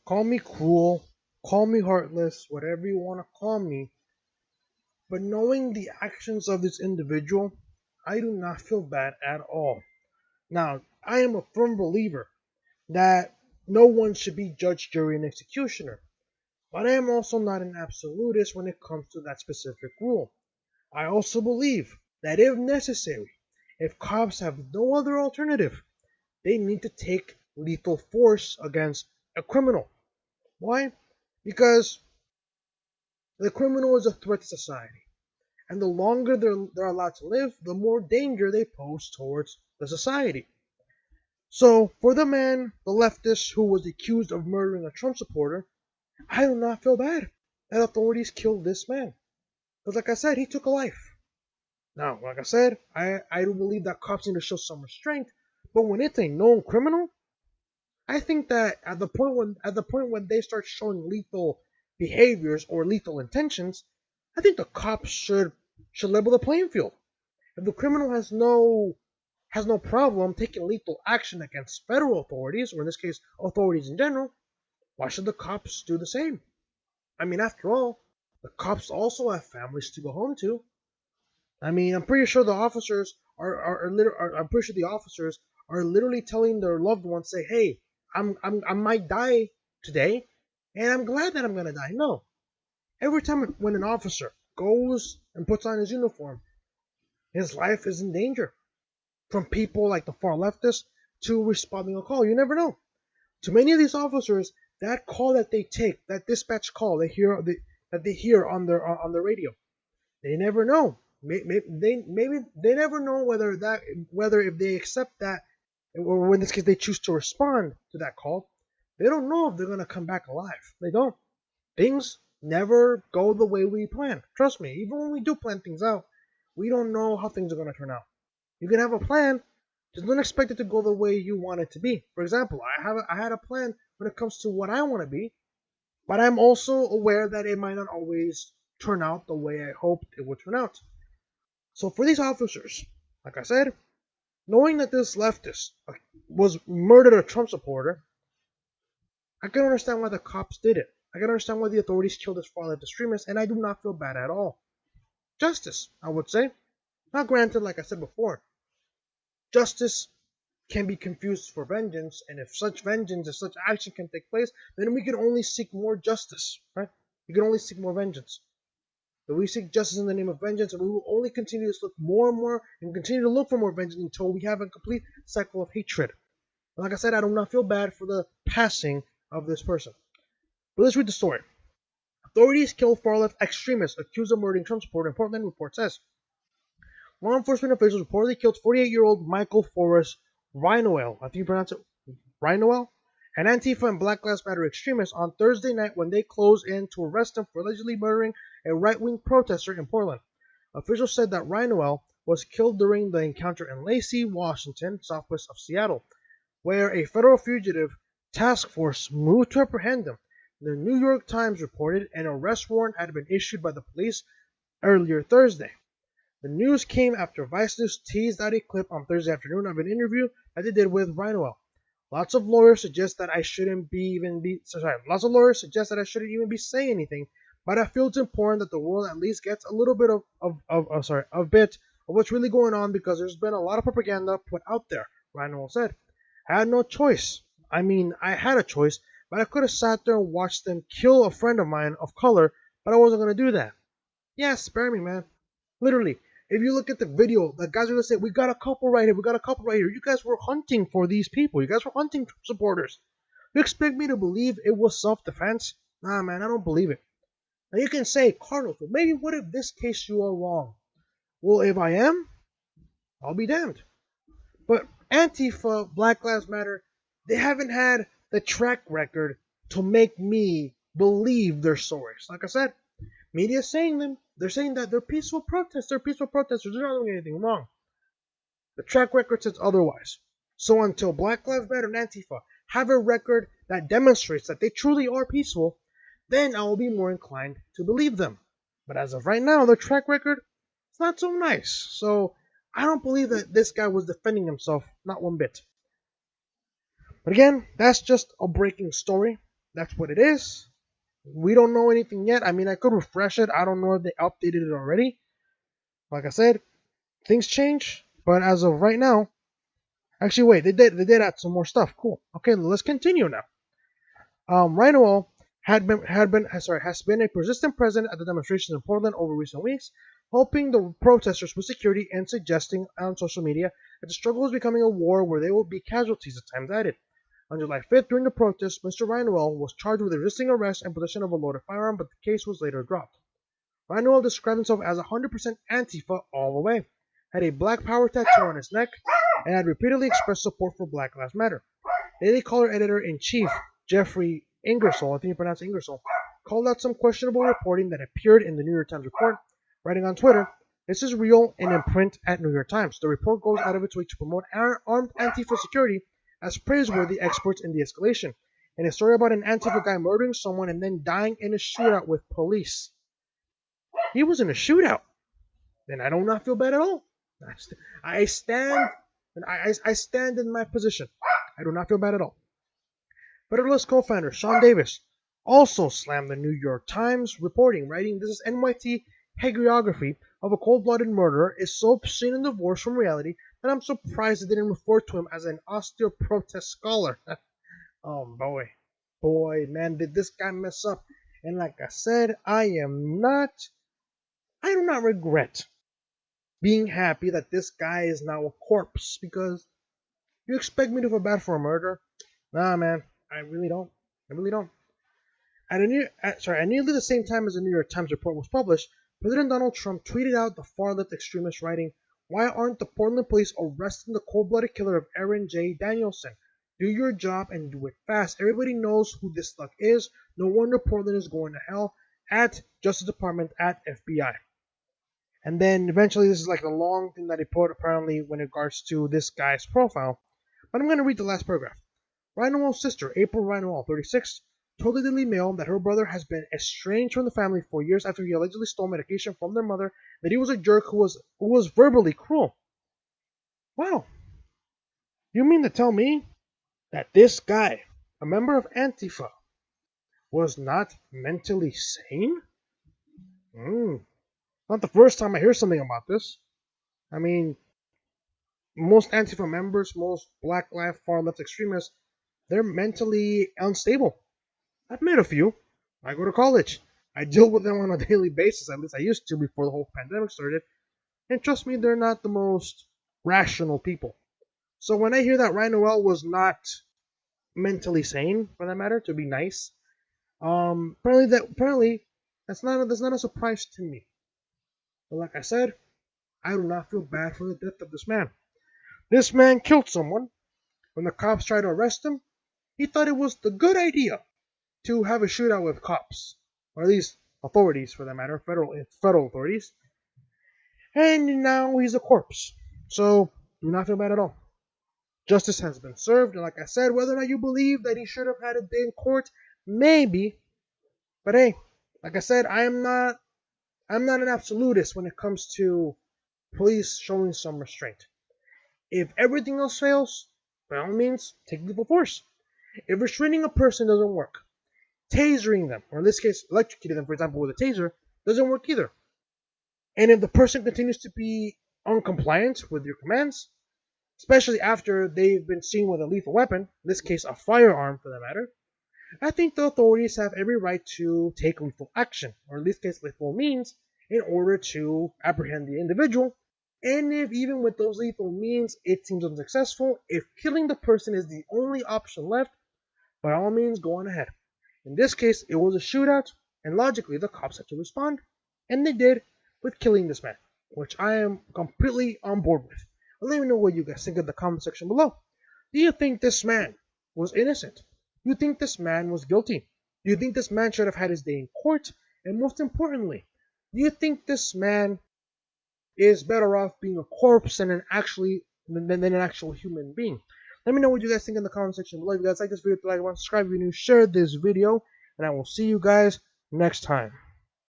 Call me cruel, call me heartless, whatever you want to call me, but knowing the actions of this individual, I do not feel bad at all. Now, I am a firm believer that no one should be judge, jury, and executioner, but I am also not an absolutist when it comes to that specific rule. I also believe that if necessary, if cops have no other alternative, they need to take lethal force against a criminal. Why? Because the criminal is a threat to society. And the longer they're allowed to live, the more danger they pose towards the society. So, for the man, the leftist who was accused of murdering a Trump supporter, I do not feel bad that authorities killed this man. Because, like I said, he took a life. Now, like I said, I do believe that cops need to show some restraint. But when it's a known criminal, I think that at the point when they start showing lethal behaviors or lethal intentions, I think the cops should level the playing field. If the criminal has no problem taking lethal action against federal authorities, or in this case, authorities in general, why should the cops do the same? I mean, after all, the cops also have families to go home to. I mean, I'm pretty sure the officers I'm pretty sure the officers are literally telling their loved ones, say, "Hey, I might die today, and I'm glad that I'm gonna die." No, every time when an officer goes and puts on his uniform, his life is in danger from people like the far leftists to responding a call. You never know. To many of these officers, that call that they take, that dispatch call that they hear on the radio, they never know. Maybe they never know whether if they accept that, or in this case they choose to respond to that call, they don't know if they're gonna come back alive. They don't. Things never go the way we plan. Trust me. Even when we do plan things out, we don't know how things are gonna turn out. You can have a plan, just don't expect it to go the way you want it to be. For example, I had a plan when it comes to what I want to be, but I'm also aware that it might not always turn out the way I hoped it would turn out. So for these officers, like I said, knowing that this leftist was murdered a Trump supporter, I can understand why the cops did it. I can understand why the authorities killed this far left extremist, and I do not feel bad at all. Justice, I would say. Now, granted, like I said before, justice can be confused for vengeance, and if such action can take place, then we can only seek more justice, right? We can only seek more vengeance. But we seek justice in the name of vengeance, and we will only continue to look more and more and continue to look for more vengeance until we have a complete cycle of hatred. And like I said, I do not feel bad for the passing of this person. But let's read the story. Authorities kill far-left extremists accused of murdering Trump supporter in Portland, report says. Law enforcement officials reportedly killed 48-year-old Michael Forrest Rinoel, I think you pronounce it Rinoel, an Antifa and Black Lives Matter extremist on Thursday night when they closed in to arrest him for allegedly murdering a right-wing protester in Portland. Officials said that Rinoel was killed during the encounter in Lacey, Washington, southwest of Seattle, where a federal fugitive task force moved to apprehend him. The New York Times reported an arrest warrant had been issued by the police earlier Thursday. The news came after Vice News teased out a clip on Thursday afternoon of an interview that they did with Rinoel. Lots of lawyers suggest that I shouldn't even be saying anything, but I feel it's important that the world at least gets a little bit of what's really going on because there's been a lot of propaganda put out there. Rinoel said, "I had no choice. I mean, I had a choice, but I could have sat there and watched them kill a friend of mine of color, but I wasn't going to do that. Yeah, spare me, man. Literally, if you look at the video, the guys are going to say, we got a couple right here, we got a couple right here. You guys were hunting for these people. You guys were hunting supporters. You expect me to believe it was self-defense? Nah, man, I don't believe it. Now, you can say, Cardinals, but maybe what if this case you are wrong? Well, if I am, I'll be damned. But Antifa, Black Lives Matter, they haven't had the track record to make me believe their stories. Like I said, media is saying them. They're saying that they're peaceful protesters. They're peaceful protesters. They're not doing anything wrong. The track record says otherwise. So until Black Lives Matter and Antifa have a record that demonstrates that they truly are peaceful, then I will be more inclined to believe them. But as of right now, their track record is not so nice. So I don't believe that this guy was defending himself, not one bit. But again, that's just a breaking story. That's what it is. We don't know anything yet. I mean, I could refresh it. I don't know if they updated it already. Like I said, things change. But as of right now, actually, wait, they did add some more stuff. Cool. Okay, let's continue now. Rhino has been a persistent presence at the demonstrations in Portland over recent weeks, helping the protesters with security and suggesting on social media that the struggle is becoming a war where there will be casualties at times added. On July 5th, during the protest, Mr. Rhino was charged with resisting arrest and possession of a loaded firearm, but the case was later dropped. Rhino described himself as 100% Antifa all the way, had a Black Power tattoo on his neck, and had repeatedly expressed support for Black Lives Matter. Daily Caller editor-in-chief Jeffrey Ingersoll, I think you pronounce it Ingersoll, called out some questionable reporting that appeared in the New York Times report, writing on Twitter, "This is real and in print at New York Times. The report goes out of its way to promote armed Antifa security as praiseworthy experts in de-escalation. And a story about an Antifa guy murdering someone and then dying in a shootout with police." He was in a shootout. Then I do not feel bad at all. I stand and I stand in my position. I do not feel bad at all. Federalist co-founder Sean Davis also slammed the New York Times, writing, "This is NYT hagiography of a cold-blooded murderer is so obscene and divorced from reality that I'm surprised it didn't refer to him as an austere protest scholar." Oh boy, man, did this guy mess up. And like I said, I do not regret being happy that this guy is now a corpse, because you expect me to feel bad for a murder? Nah, man, I really don't. I really don't. At nearly the same time as the New York Times report was published, President Donald Trump tweeted out the far-left extremist, writing, "Why aren't the Portland police arresting the cold-blooded killer of Aaron J. Danielson? Do your job and do it fast. Everybody knows who this thug is. No wonder Portland is going to hell. At Justice Department, at FBI." And then eventually, this is like a long thing that he put apparently when it regards to this guy's profile. But I'm going to read the last paragraph. Rhino's sister, April Rhino, 36, told the Daily Mail that her brother has been estranged from the family for years after he allegedly stole medication from their mother, that he was a jerk who was verbally cruel. Wow. You mean to tell me that this guy, a member of Antifa, was not mentally sane? Not the first time I hear something about this. I mean, most Antifa members, most Black Lives far left extremists, they're mentally unstable. I've met a few. I go to college. I deal with them on a daily basis, at least I used to before the whole pandemic started. And trust me, they're not the most rational people. So when I hear that Ryan Noel was not mentally sane, for that matter, to be nice, apparently that's not a surprise to me. But like I said, I do not feel bad for the death of this man. This man killed someone. When the cops tried to arrest him, he thought it was the good idea to have a shootout with cops, or at least authorities for that matter, federal authorities. And now he's a corpse. So do not feel bad at all. Justice has been served, and like I said, whether or not you believe that he should have had a day in court, maybe. But hey, like I said, I'm not an absolutist when it comes to police showing some restraint. If everything else fails, by all means, take lethal force. If restraining a person doesn't work, tasering them, or in this case, electrocuting them, for example, with a taser, doesn't work either. And if the person continues to be uncompliant with your commands, especially after they've been seen with a lethal weapon, in this case, a firearm for that matter, I think the authorities have every right to take lethal action, or in this case, lethal means, in order to apprehend the individual. And if even with those lethal means it seems unsuccessful, if killing the person is the only option left, by all means, go on ahead. In this case, it was a shootout, and logically, the cops had to respond, and they did, with killing this man, which I am completely on board with. Let me know what you guys think in the comment section below. Do you think this man was innocent? Do you think this man was guilty? Do you think this man should have had his day in court? And most importantly, do you think this man is better off being a corpse than an actual human being? Let me know what you guys think in the comment section below. If you guys like this video, like, subscribe if you're new, share this video, and I will see you guys next time.